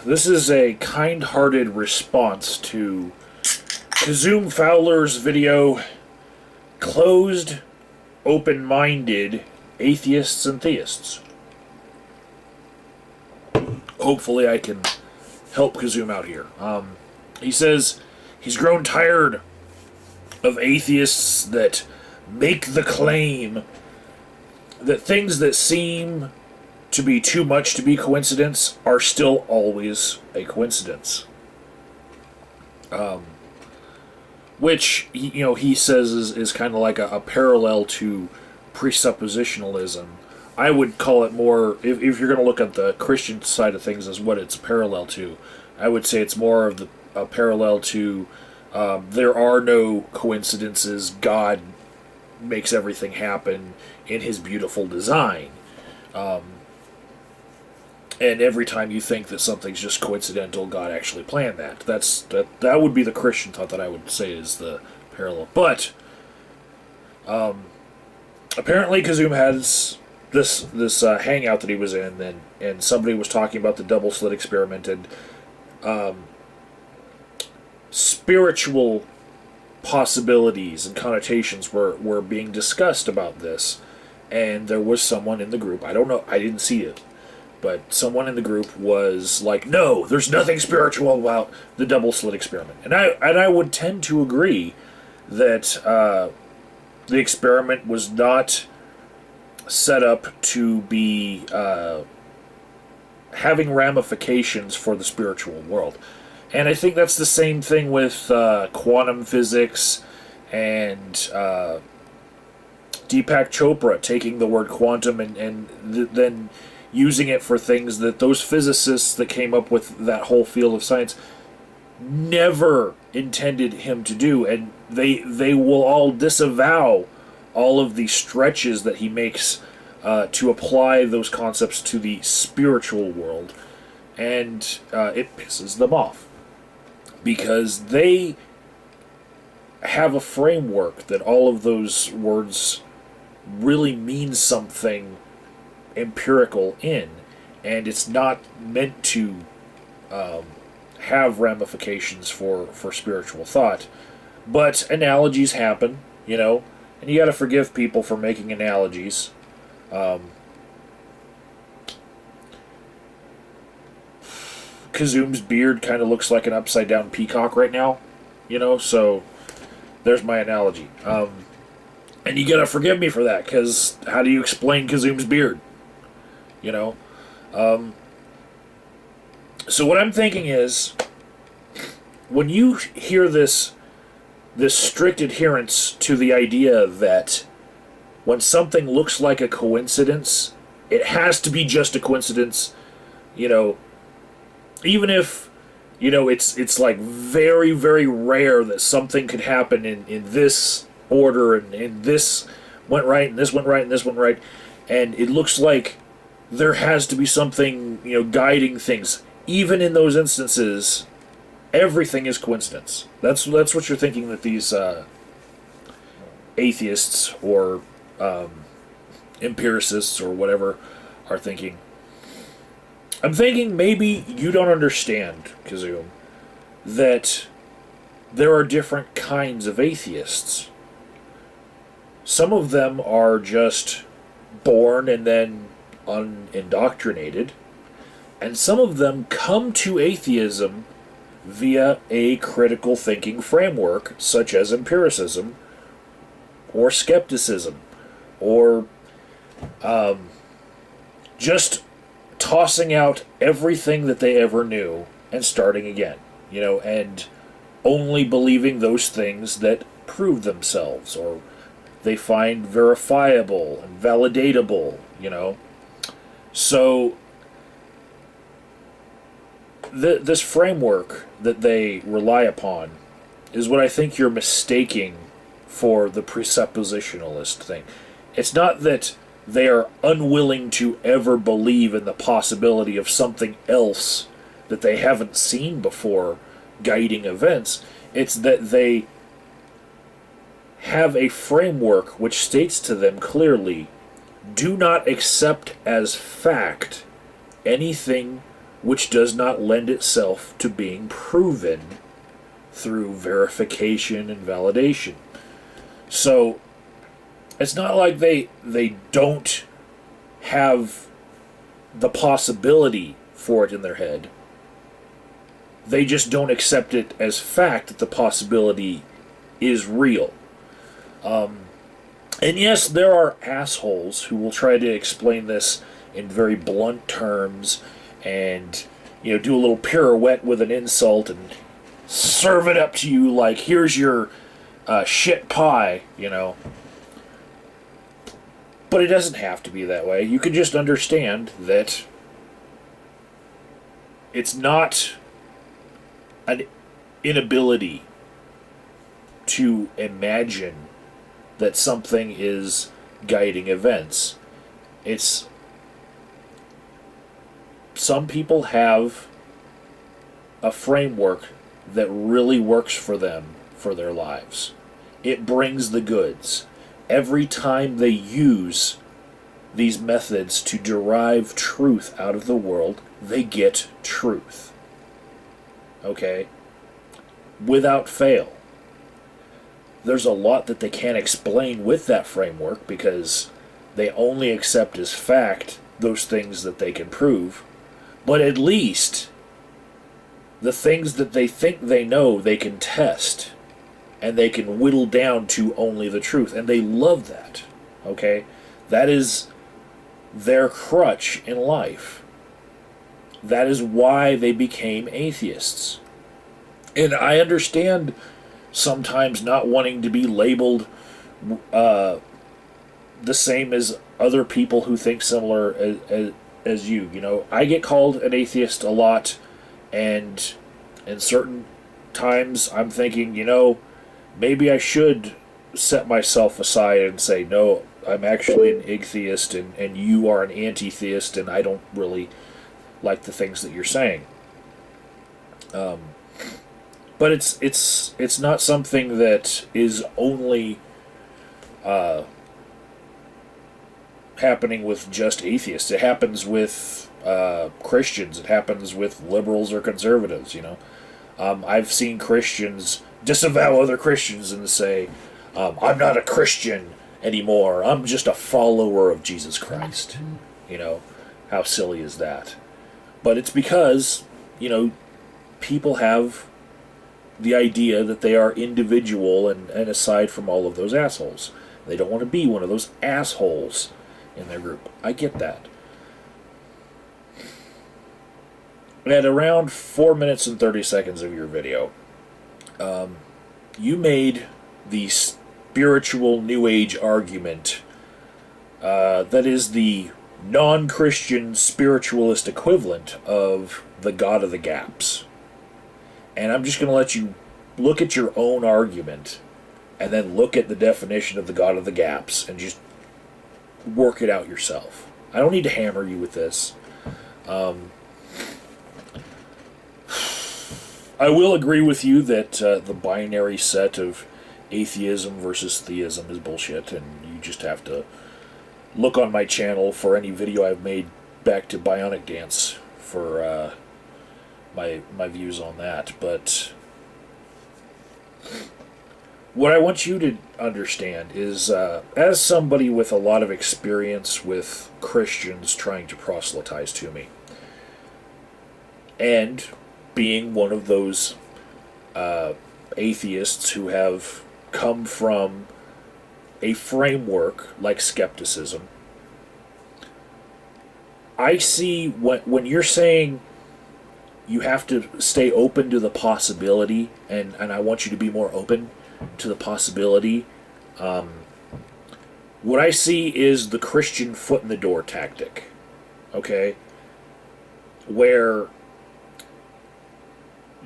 This is a kind-hearted response to Kizzume Fowler's video, Closed, Open-Minded Atheists and Theists. Hopefully I can help Kizzume out here. He says he's grown tired of atheists that make the claim that things that seem to be too much to be coincidence are still always a coincidence. Which, he says is kind of like a parallel to presuppositionalism. I would call it more, if you're going to look at the Christian side of things as what it's parallel to, I would say it's more of a parallel to there are no coincidences. God makes everything happen in his beautiful design. And every time you think that something's just coincidental, God actually planned that. That would be the Christian thought that I would say is the parallel. But apparently Kizzume has this hangout that he was in, and somebody was talking about the double slit experiment, and spiritual possibilities and connotations were being discussed about this. And there was someone in the group, I don't know, I didn't see it, but someone in the group was like, no, there's nothing spiritual about the double slit experiment. And I would tend to agree that the experiment was not set up to be having ramifications for the spiritual world. And I think that's the same thing with quantum physics and Deepak Chopra taking the word quantum and then using it for things that those physicists that came up with that whole field of science never intended him to do. And they will all disavow all of the stretches that he makes to apply those concepts to the spiritual world. And it pisses them off, because they have a framework that all of those words really mean something empirical in, and it's not meant to have ramifications for spiritual thought. But analogies happen, and you gotta forgive people for making analogies. Kizzume's beard kind of looks like an upside-down peacock right now, so there's my analogy. And you gotta forgive me for that, because how do you explain Kizzume's beard? So what I'm thinking is, when you hear this strict adherence to the idea that when something looks like a coincidence, it has to be just a coincidence, even if, it's like very, very rare that something could happen in this order, and in this went right, and this went right, and this went right, and it looks like there has to be something, guiding things. Even in those instances, everything is coincidence. That's what you're thinking that these atheists or empiricists or whatever are thinking. I'm thinking maybe you don't understand, Kizzume, that there are different kinds of atheists. Some of them are just born and then unindoctrinated, and some of them come to atheism via a critical thinking framework, such as empiricism, or skepticism, or just tossing out everything that they ever knew and starting again, and only believing those things that prove themselves, or they find verifiable and validatable, So this framework that they rely upon is what I think you're mistaking for the presuppositionalist thing. It's not that they are unwilling to ever believe in the possibility of something else that they haven't seen before guiding events. It's that they have a framework which states to them clearly, do not accept as fact anything which does not lend itself to being proven through verification and validation. So it's not like they don't have the possibility for it in their head. They just don't accept it as fact that the possibility is real. And yes, there are assholes who will try to explain this in very blunt terms and, do a little pirouette with an insult and serve it up to you like, here's your shit pie, But it doesn't have to be that way. You can just understand that it's not an inability to imagine that something is guiding events. It's some people have a framework that really works for them for their lives. It brings the goods. Every time they use these methods to derive truth out of the world, they get truth. Okay? Without fail. There's a lot that they can't explain with that framework because they only accept as fact those things that they can prove. But at least the things that they think they know, they can test. And they can whittle down to only the truth. And they love that. Okay? That is their crutch in life. That is why they became atheists. And I understand sometimes not wanting to be labeled the same as other people who think similar as you. I get called an atheist a lot, and in certain times I'm thinking, maybe I should set myself aside and say, no, I'm actually an atheist, and you are an anti-theist, and I don't really like the things that you're saying. But it's not something that is only happening with just atheists. It happens with Christians. It happens with liberals or conservatives. I've seen Christians disavow other Christians and say, I'm not a Christian anymore. I'm just a follower of Jesus Christ. How silly is that? But it's because, people have the idea that they are individual and aside from all of those assholes. They don't want to be one of those assholes in their group. I get that. At around 4 minutes and 30 seconds of your video, you made the spiritual New Age argument that is the non-Christian spiritualist equivalent of the God of the Gaps. And I'm just going to let you look at your own argument and then look at the definition of the God of the Gaps and just work it out yourself. I don't need to hammer you with this. I will agree with you that the binary set of atheism versus theism is bullshit, and you just have to look on my channel for any video I've made back to Bionic Dance for my views on that. But what I want you to understand is, as somebody with a lot of experience with Christians trying to proselytize to me, and being one of those atheists who have come from a framework like skepticism, I see when you're saying you have to stay open to the possibility, and I want you to be more open to the possibility. What I see is the Christian foot in the door tactic, okay? Where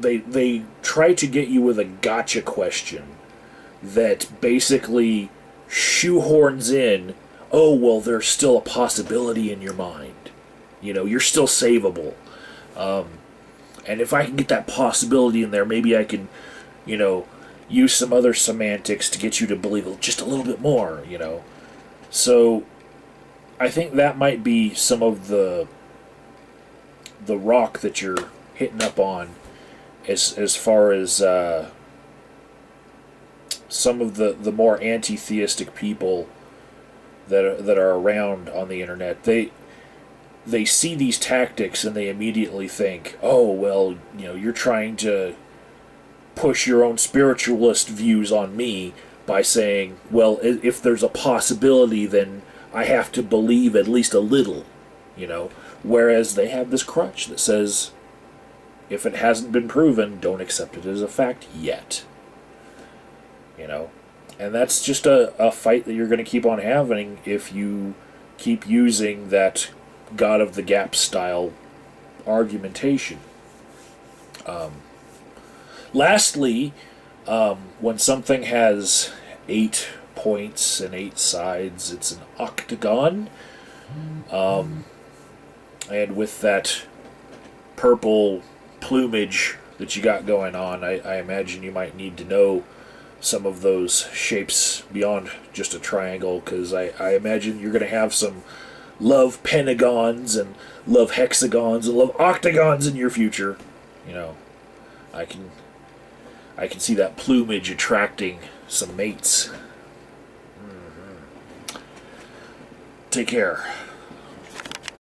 they try to get you with a gotcha question that basically shoehorns in, oh, well, there's still a possibility in your mind. You're still savable. And if I can get that possibility in there, maybe I can, use some other semantics to get you to believe just a little bit more, So I think that might be some of the the rock that you're hitting up on, as far as some of the more anti-theistic people that are around on the internet, they see these tactics and they immediately think, oh well, you're trying to push your own spiritualist views on me by saying, well, if there's a possibility, then I have to believe at least a little, Whereas they have this crutch that says, if it hasn't been proven, don't accept it as a fact yet. And that's just a fight that you're going to keep on having if you keep using that God of the Gap style argumentation. Lastly, when something has 8 points and 8 sides, it's an octagon. And with that purple plumage that you got going on, I imagine you might need to know some of those shapes beyond just a triangle, because I imagine you're going to have some love pentagons and love hexagons and love octagons in your future. I can see that plumage attracting some mates. Take care.